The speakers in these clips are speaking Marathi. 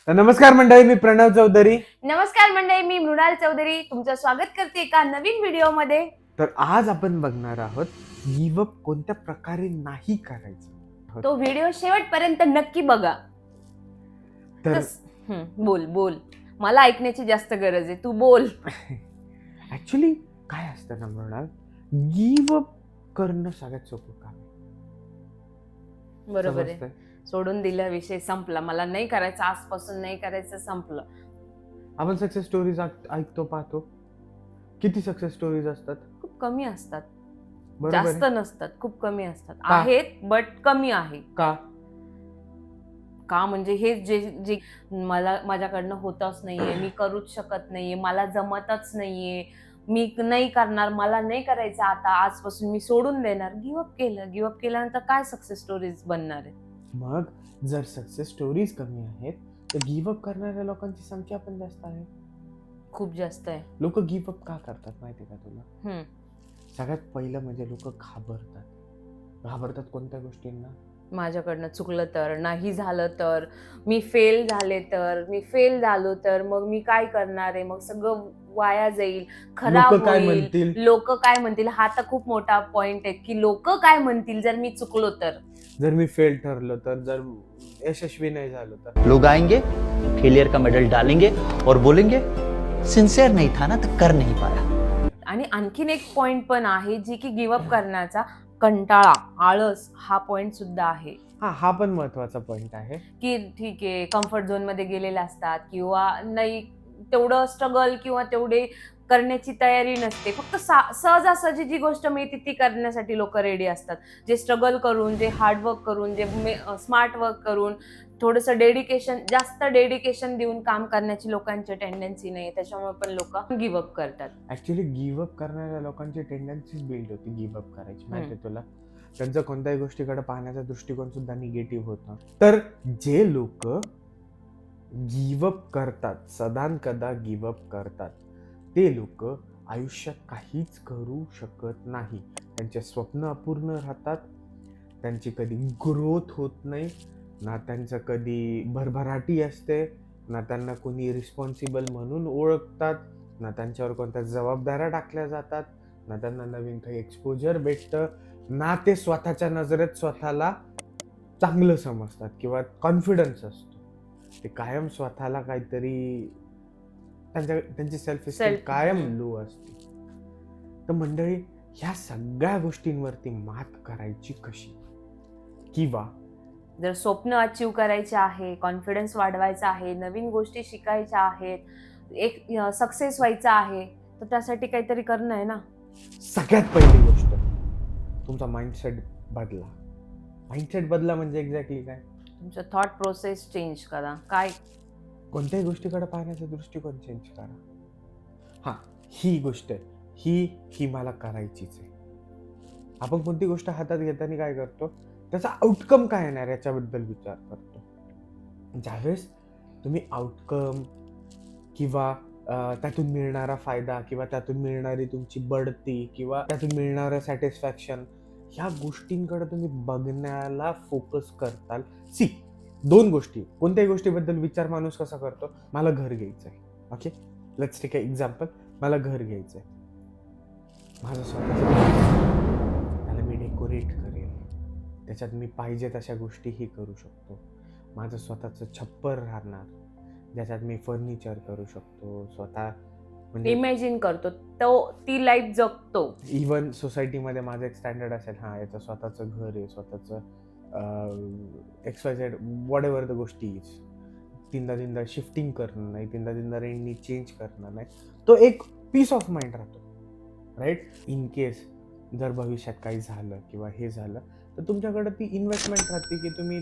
तर नमस्कार मंडळी, मी प्रणव चौधरी. नमस्कार मंडळी, मी मृणाल चौधरी तुमचं स्वागत करते एका नवीन व्हिडिओ मध्ये. तर आज आपण बघणार आहोत गिव्हअप कोणत्या प्रकारे नाही करायचं. तो व्हिडिओ शेवटपर्यंत नक्की बघा. तर बोल बोल, मला ऐकण्याची जास्त गरज आहे, तू बोल. ऍक्च्युली काय असतं ना मृणाल, गिव्हअप करणं सगळ्यात सोपं काम आहे. बरोबर आहे, समजतंय? सोडून दिला, विषय संपला, मला नाही करायचं, आजपासून नाही करायचं, संपलं. आपण सक्सेस स्टोरीज ऐकतो, पाहतो. किती सक्सेस स्टोरीज असतात? खूप कमी असतात, बरोबर जास्त आहे. नसतात, खूप कमी असतात. का? आहेत बट कमी आहे. का? म्हणजे हे जे जे मला माझ्याकडनं होतच नाहीये, मी करूच शकत नाहीये, मला जमतच नाहीये, मी नाही करणार, मला नाही करायचं आता, आजपासून मी सोडून देणार. गिव्हअप केल्यानंतर काय सक्सेस स्टोरीज बनणार आहे? मग जर सक्सेस स्टोरीज कमी आहेत तर गिव्हअप करणाऱ्या लोकांची संख्या पण जास्त आहे. खूप जास्त आहे. लोक गिव्हअप का करतात माहिती का तुला? सगळ्यात पहिलं म्हणजे लोक घाबरतात कोणत्या गोष्टींना? माझ्याकडनं चुकलं तर, नाही झालं तर, मी फेल झालो तर मग मी काय करणार आहे? मग सगळं वाया जाईल, खराब लोक काय होईल. म्हणतील? लोक काय म्हणतील, हा तर खूप मोठा पॉइंट आहे की लोक काय म्हणतील जर मी चुकलो तर, जर मी फेल ठरलो तर, जर यशस्वी नाही झालो तर. लोग आएंगे, फेलियर का मेडल डालेंगे और बोलेंगे सिंसियर नहीं था ना तो कर नहीं पाया. आणि आणखीन एक पॉइंट पण आहे जी की गिव्हअप करण्याचा कंटाळा, आळस हा पॉइंट सुद्धा आहे. हा पण महत्वाचा पॉइंट आहे की ठीक आहे, कम्फर्ट झोन मध्ये गेलेले असतात किंवा नाही तेवढं स्ट्रगल किंवा तेवढे करण्याची तयारी नसते, फक्त सहजासहजी जी गोष्ट मिळते ती करण्यासाठी लोक रेडी असतात. जे स्ट्रगल करून, जे हार्डवर्क करून, जे स्मार्ट वर्क करून, थोडंसं जास्त डेडिकेशन देऊन काम करण्याची लोकांची टेंडन्सी नाही, त्याच्यामुळे पण लोक गिव्हअप करतात. ऍक्च्युली गिव्हअप करणाऱ्या लोकांची टेंडन्सीच बिल्ड होती गिव्हअप करायची, माहिती तुला? त्यांचा कोणत्याही गोष्टीकडे पाहण्याचा दृष्टिकोन सुद्धा निगेटिव्ह होता. तर जे लोक गिव्हअप करतात, सदान कदा गिव्हअप करतात, ते लोक आयुष्यात काहीच करू शकत नाही. त्यांचे स्वप्न अपूर्ण राहतात, त्यांची कधी ग्रोथ होत नाही, ना त्यांचं कधी भरभराटी असते, ना त्यांना कोणी रिस्पॉन्सिबल म्हणून ओळखतात, ना त्यांच्यावर कोणत्या जबाबदाऱ्या टाकल्या जातात, ना त्यांना नवीन काही एक्सपोजर भेटतं, ना ते स्वतःच्या नजरेत स्वतःला चांगलं समजतात किंवा कॉन्फिडन्स असतो. ते कायम स्वतःला काहीतरी त्यांची सेल्फ इस्टीम कायम लो असते. तर मंडळी, ह्या सगळ्या गोष्टींवरती मात करायची कशी? किंवा जर स्वप्न अचीव करायचे आहे, कॉन्फिडन्स वाढवायचा आहे, नवीन गोष्टी शिकायच्या आहेत, एक सक्सेस व्हायचा आहे, तर त्यासाठी काहीतरी करणं आहे ना. सगळ्यात पहिली गोष्ट, तुमचा माइंडसेट बदला. माइंडसेट बदला म्हणजे एक्झॅक्टली काय? तुमचं थॉट प्रोसेस चेंज करा. काय? कोणत्याही गोष्टीकडे पाहण्याचा दृष्टिकोन चेंज करा. हा, ही गोष्ट आहे, ही मला करायचीच आहे. आपण कोणती गोष्ट हातात घेताना काय करतो? त्याचा आउटकम काय येणार याच्याबद्दल विचार करतो. ज्यावेळेस तुम्ही आउटकम किंवा त्यातून मिळणारा फायदा किंवा त्यातून मिळणारी तुमची बढती किंवा त्यातून मिळणारं सॅटिस्फॅक्शन, ह्या गोष्टींकडे तुम्ही बघण्याला फोकस करताल. दोन गोष्टी, कोणत्याही गोष्टीबद्दल विचार माणूस कसा करतो? मला घर घ्यायचंय. Okay, let's take a example. मला घर घ्यायचंय, माझं स्वतःचं घर, त्याला मी डेकोरेट करेल, त्याच्यात मी पाहिजे तशा गोष्टीही करू शकतो. माझं स्वतःचं छप्पर राहणार, ज्याच्यात मी फर्निचर करू शकतो, स्वतः म्हणजे इमॅजिन करतो, ती लाईफ जगतो. इवन सोसायटीमध्ये माझं एक स्टँडर्ड असेल, हा याचं स्वतःचं घर आहे, स्वतःचं XYZ वॉट एव्हर द गोष्टी इज. तीनदा शिफ्टिंग करणं नाही, तीनदा रेंटनी चेंज करणं नाही. तो एक पीस ऑफ माइंड राहतो, राईट? इन केस जर भविष्यात काही झालं किंवा हे झालं तर तुमच्याकडे ती इन्व्हेस्टमेंट राहते की तुम्ही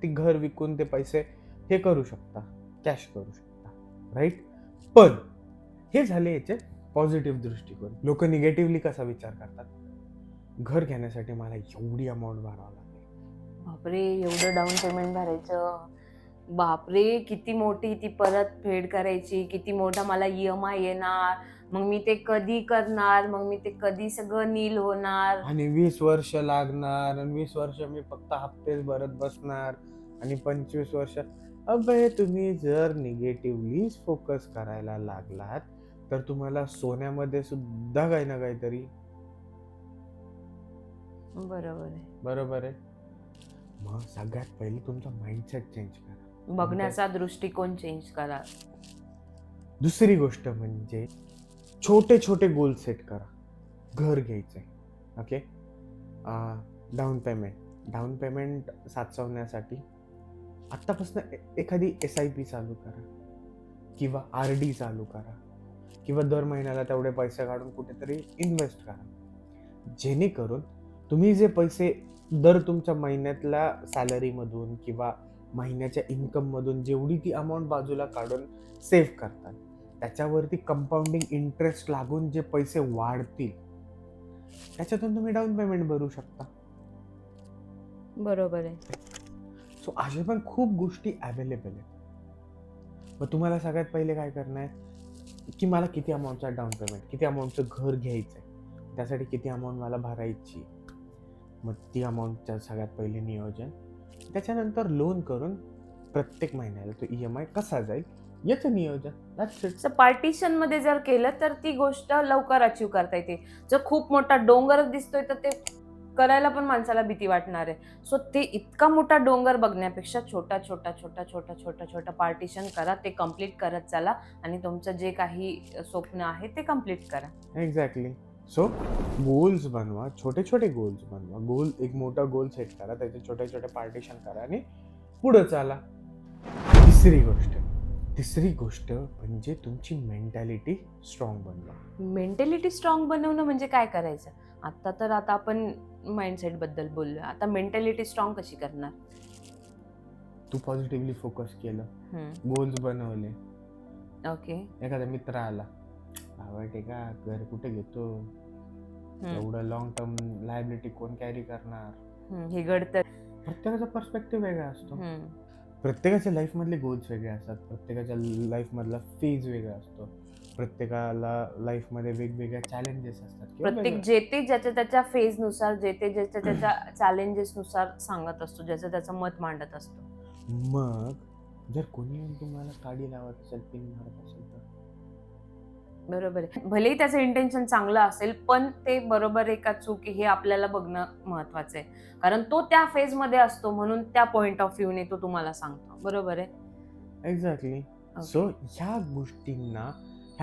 ती घर विकून ते पैसे हे करू शकता, कॅश करू शकता, राईट? पण हे झाले याचे पॉझिटिव्ह दृष्टिकोन. लोक निगेटिव्हली कसा विचार करतात? घर घेण्यासाठी मला एवढी अमाऊंट भरावं लागेल, बापरे, एवढं डाऊन पेमेंट भरायचं, बापरे किती मोठी ती परत फेड करायची, किती मोठा मला EMI येणार, मग मी ते कधी करणार, मग मी ते कधी सगळं नील होणार, आणि 20 वर्ष लागणार, आणि 20 वर्ष मी फक्त हप्तेच भरत बसणार, आणि 25 वर्ष. अबे तुम्ही जर निगेटिव्हली फोकस करायला लागलात तर तुम्हाला सोन्यामध्ये सुद्धा काही ना काहीतरी बरोबर आहे. बरोबर आहे. मग सगळ्यात पहिले तुमचा माइंडसेट चेंज करा. बघण्याचा दृष्टिकोन चेंज करा. दुसरी गोष्ट म्हणजे छोटे छोटे गोल सेट करा. घर घ्यायचंय, ओके, डाऊन पेमेंट साचवण्यासाठी आत्तापासून एखादी SIP चालू करा किंवा RD चालू करा किंवा दर महिन्याला तेवढे पैसे काढून कुठेतरी इन्व्हेस्ट करा, जेणेकरून तुम्ही जे पैसे दर तुमच्या महिन्यातल्या सॅलरीमधून किंवा महिन्याच्या इन्कममधून जेवढी ती अमाऊंट बाजूला काढून सेव्ह करतात त्याच्यावरती कंपाऊंडिंग इंटरेस्ट लागून जे पैसे वाढतील त्याच्यातून तुम्ही डाऊन पेमेंट भरू शकता. बरोबर आहे. सो अशा पण खूप गोष्टी अवेलेबल आहेत. मग तुम्हाला सगळ्यात पहिले काय करणं आहे की मला किती अमाऊंटचा डाऊन पेमेंट, किती अमाऊंटचं घर घ्यायचं आहे, त्यासाठी किती अमाऊंट मला भरायची, मग ती अमाऊंटचं सगळ्यात पहिले नियोजन, त्याच्यानंतर लोन करून प्रत्येक महिन्याला तो EMI कसा जाईल याचं नियोजन. That's it. पार्टिशन मध्ये जर केलं तर ती गोष्ट लवकर अचीव्ह करता येते. जर खूप मोठा डोंगर दिसतोय तर ते करायला पण माणसाला भीती वाटणार आहे. सो ते इतका मोठा डोंगर बघण्यापेक्षा छोटा पार्टिशन करा, ते कम्प्लीट करत चला आणि तुमचं जे काही स्वप्न आहे ते कम्प्लीट करा. एक्झॅक्टली. सो गोल्स बनवा, छोटे छोटे गोल्स बनवा. एक मोठा गोल सेट करा, त्याचे छोटे छोटे पार्टिशन करा आणि पुढे चाला. तिसरी गोष्ट म्हणजे तुमची मेंटॅलिटी स्ट्रॉंग बनवा. मेंटॅलिटी स्ट्रॉंग बनवणं म्हणजे काय करायचं? आता आपण माइंडसेट बद्दल बोललोय, आता मेंटॅलिटी स्ट्रॉंग कशी करणार? तू पॉझिटिव्हली फोकस केलं, गोल्स बनवले, ओके, एखादा मित्र आला, आवडते का घर कुठे घेतो, एवढं लॉंग टर्म लायबिलिटी कोण कॅरी करणार, हे घडतं. प्रत्येकाचा पर्स्पेक्टिव्ह वेगळा असतो. प्रत्येकाच्या लाईफ मधले गोल्स वेगळे असतात, प्रत्येकाच्या लाईफ मधला फेज वेगळा असतो, प्रत्येकाला लाईफ मध्ये वेगवेगळ्या चॅलेंजेस असतात. प्रत्येक जेते ज्याच्या त्याच्या फेज नुसार, जेते ज्याच्या त्याच्या चॅलेंजेस नुसार सांगत असतो, ज्याचं त्याचं मत मांडत असतो. मग जर कोणी तुम्हाला काडी लावत असेल, पिन मारत असेल तर बरोबर आहे. भलेही त्याचं इंटेन्शन चांगलं असेल पण ते बरोबर आहे का चूक हे आपल्याला बघणं महत्वाचं आहे, कारण तो त्या फेज मध्ये असतो म्हणून त्या पॉइंट ऑफ व्ह्यूने तो तुम्हाला सांगतो. बरोबर आहे. एक्झॅक्टली. सो ह्या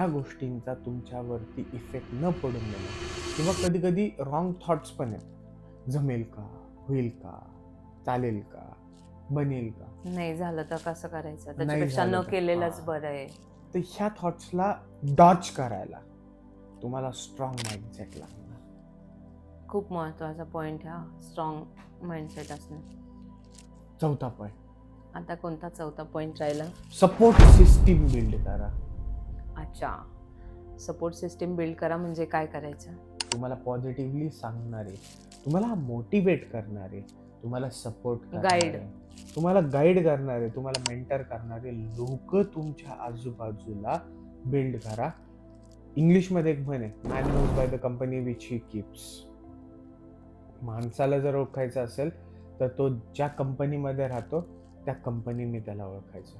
गोष्टींचा तुमच्यावरती इफेक्ट न पडून देणं किंवा कधी कधी रॉंग थॉट्स पण आहेत. जमेल का, होईल का, चालेल का, बनेल का, नाही झालं तर कसं करायचं, त्याच्यापेक्षा न केलेलंच बरं आहे. तर ह्या थॉट्सला डॉच करायला तुम्हाला स्ट्रॉंग माइंडसेट लागणार. खूप महत्वाचा पॉइंट हा, स्ट्रॉंग माइंडसेट असणं. चौथा पॉइंट, आता कोणता चौथा पॉइंट राहिला? सपोर्ट सिस्टीम बिल्ड करा. अच्छा, सपोर्ट सिस्टीम बिल्ड करा म्हणजे काय करायचं? तुम्हाला पॉझिटिव्हली सांगणारे, तुम्हाला मोटिवेट करणारे, तुम्हाला सपोर्ट गाईड, तुम्हाला गाईड करणारे, तुम्हाला मेंटर करणारे लोक तुमच्या आजूबाजूला बिल्ड करा. इंग्लिशमध्ये एक म्हण आहे, man knows by the company which he keeps. माणसाला जर ओळखायचं असेल तर तो ज्या कंपनीमध्ये राहतो त्या कंपनीने त्याला ओळखायचं.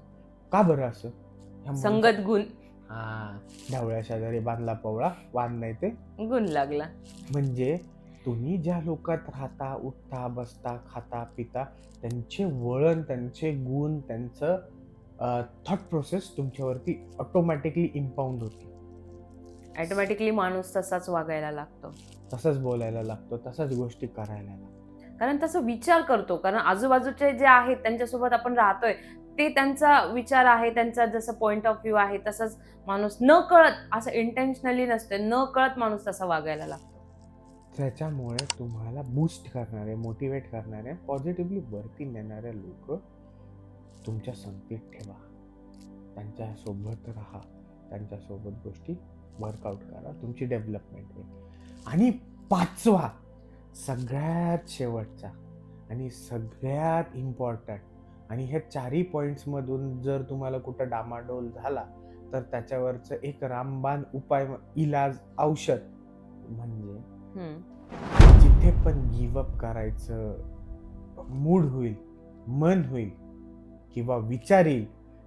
का बरं असं? संगत गुण. ढवळ्या शेजारी बांधला पवळा, वान नाही ते गुण लागला. म्हणजे तुम्ही ज्या लोकात राहता, उठता, बसता, खाता, पिता, त्यांचे वळण, त्यांचे गुण, त्यांचं थॉट प्रोसेस तुमच्यावरती ऑटोमॅटिकली इम्पाऊंड होती. ऑटोमॅटिकली माणूस तसाच वागायला लागतो, तसंच बोलायला लागतो, तसंच गोष्टी करायला लागतो, कारण तसं विचार करतो. कारण आजूबाजूचे जे आहेत त्यांच्यासोबत आपण राहतोय ते त्यांचा विचार आहे, त्यांचा जसं पॉइंट ऑफ व्ह्यू आहे तसंच माणूस न कळत, असं इंटेन्शनली नसते, न कळत माणूस तसा वागायला लागतो. त्याच्यामुळे तुम्हाला बूस्ट करणारे, मोटिवेट करणारे, पॉझिटिव्हली वरती नेणारे लोक तुमच्या संगतीत ठेवा. त्यांच्यासोबत राहा, त्यांच्यासोबत गोष्टी वर्कआउट करा, तुमची डेव्हलपमेंट होईल. आणि पाचवा, सगळ्यात शेवटचा आणि सगळ्यात इम्पॉर्टंट, आणि ह्या चारही पॉइंट्समधून जर तुम्हाला कुठं डामाडोल झाला तर त्याच्यावरचं एक रामबाण उपाय, इलाज, औषध म्हणजे जिथे पण गिव्हअप करायचं मूड होईल, मन होईल किंवा विचारील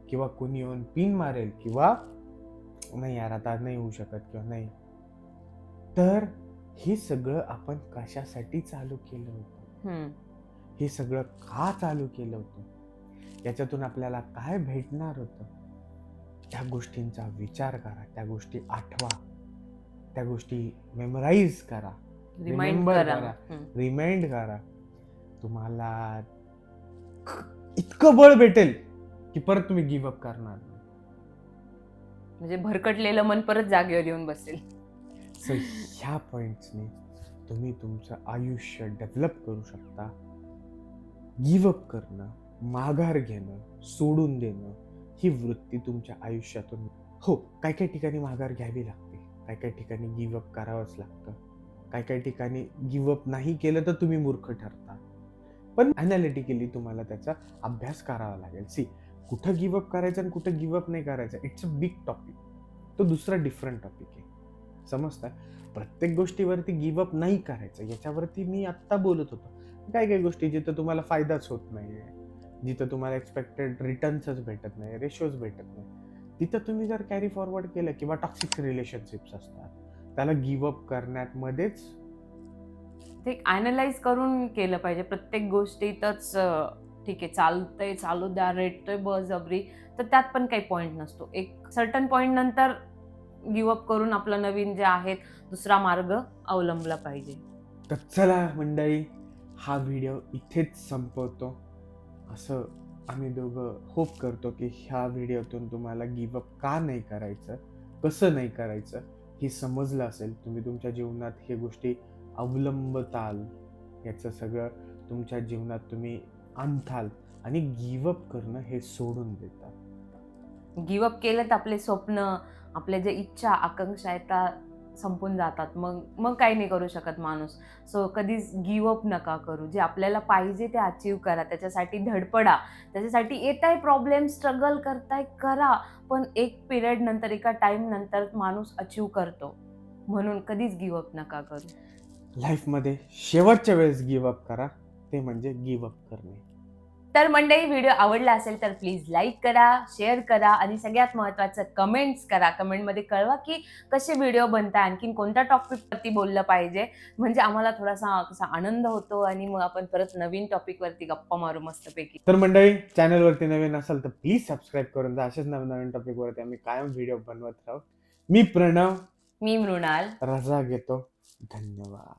किंवा कोणी येऊन पिन मारेल किंवा नाही यार आता नाही होऊ शकत किंवा नाही, तर हे सगळं आपण कशासाठी चालू केलं होतं, हे सगळं का चालू केलं होतं, याच्यातून आपल्याला काय भेटणार होतं, त्या गोष्टींचा विचार करा, त्या गोष्टी आठवा, त्या गोष्टी मेमोराईज करा, रिमाइंड Remember करा. करा. रिमाइंड करा. तुम्हाला इतकं बळ भेटेल की परत तुम्ही गिव्हअप करणार नाही. म्हणजे भरकटलेलं मन परत जागेवर येऊन बसेल. सो ह्या पॉइंट्सने तुम्ही तुमचं आयुष्य डेव्हलप करू शकता. गिव्हअप करणं, माघार घेणं, सोडून देणं ही वृत्ती तुमच्या आयुष्यातून, हो काही काही ठिकाणी माघार घ्यावी लागते, काही काही ठिकाणी गिव्हअप करावंच लागतं, काही काही ठिकाणी गिव्हअप नाही केलं तर तुम्ही मूर्ख ठरता. पण अनालिटिकली तुम्हाला त्याचा अभ्यास करावा लागेल. सी, कुठं गिव्हअप करायचं आणि कुठं गिव्हअप नाही करायचं, इट्स अ बिग टॉपिक. तो दुसरा डिफरंट टॉपिक आहे, समजतं. प्रत्येक गोष्टीवरती गिव्हअप नाही करायचं, याच्यावरती मी आत्ता बोलत होतो. काही काही गोष्टी जिथं तुम्हाला फायदाच होत नाहीये, जिथं तुम्हाला एक्सपेक्टेड रिटर्न्सच भेटत नाही, रेशोज भेटत नाही, तिथं तुम्ही जर कॅरी फॉरवर्ड केलं किंवा टॉक्सिक रिलेशनशिप्स असतात, त्याला गिव्हअप करण्यात मध्येच ते अॅनलाइज करून केलं पाहिजे. प्रत्येक गोष्टीतच ठीक आहे चालतंय, चालू द्या, रेटतोय बळजबरी, तर त्यात पण काही पॉईंट नसतो. एक सर्टन पॉईंट नंतर गिव्हअप करून आपलं नवीन जे आहेत दुसरा मार्ग अवलंबला पाहिजे. तर चला मंडळी, हा व्हिडिओ इथेच संपवतो. असं आम्ही दोघं होप करतो की ह्या व्हिडिओतून तुम्हाला गिव्हअप का नाही करायचं, कसं नाही करायचं हे समजलं असेल. तुम्ही तुमच्या जीवनात हे गोष्टी अवलंबताल, याचं सगळं तुमच्या जीवनात तुम्ही आणताल आणि गिव्हअप करणं हे सोडून देतात. गिव्हअप केलं तर आपले स्वप्न, आपल्या ज्या इच्छा आकांक्षा आहेत त्या संपून जातात. मग काही नाही करू शकत माणूस. सो कधीच गिव्हअप नका करू. जे आपल्याला पाहिजे ते अचीव करा, त्याच्यासाठी धडपडा, त्याच्यासाठी येताय प्रॉब्लेम, स्ट्रगल करताय करा, पण एक पिरियड नंतर, एका टाइम नंतर माणूस अचीव करतो. म्हणून कधीच गिव्हअप नका करू. लाईफमध्ये शेवटच्या वेळेस गिव्हअप करा, ते म्हणजे गिव्हअप करणे. तर मंडळी, व्हिडिओ आवडला असेल तर प्लीज लाईक करा, शेअर करा आणि सगळ्यात महत्त्वाचं कमेंट्स करा. कमेंटमध्ये कळवा की कसे व्हिडिओ बनताय, आणखीन कोणत्या टॉपिकवरती बोललं पाहिजे, म्हणजे आम्हाला थोडासा कसा आनंद होतो आणि मग आपण परत नवीन टॉपिकवरती गप्पा मारू मस्तपैकी. तर मंडळी, चॅनलवरती नवीन असाल तर प्लीज सबस्क्राईब करून जा. असेच नवीन नवीन टॉपिकवरती आम्ही कायम व्हिडिओ बनवत राहू. मी प्रणव, मी मृणाल. रजा घेतो. धन्यवाद.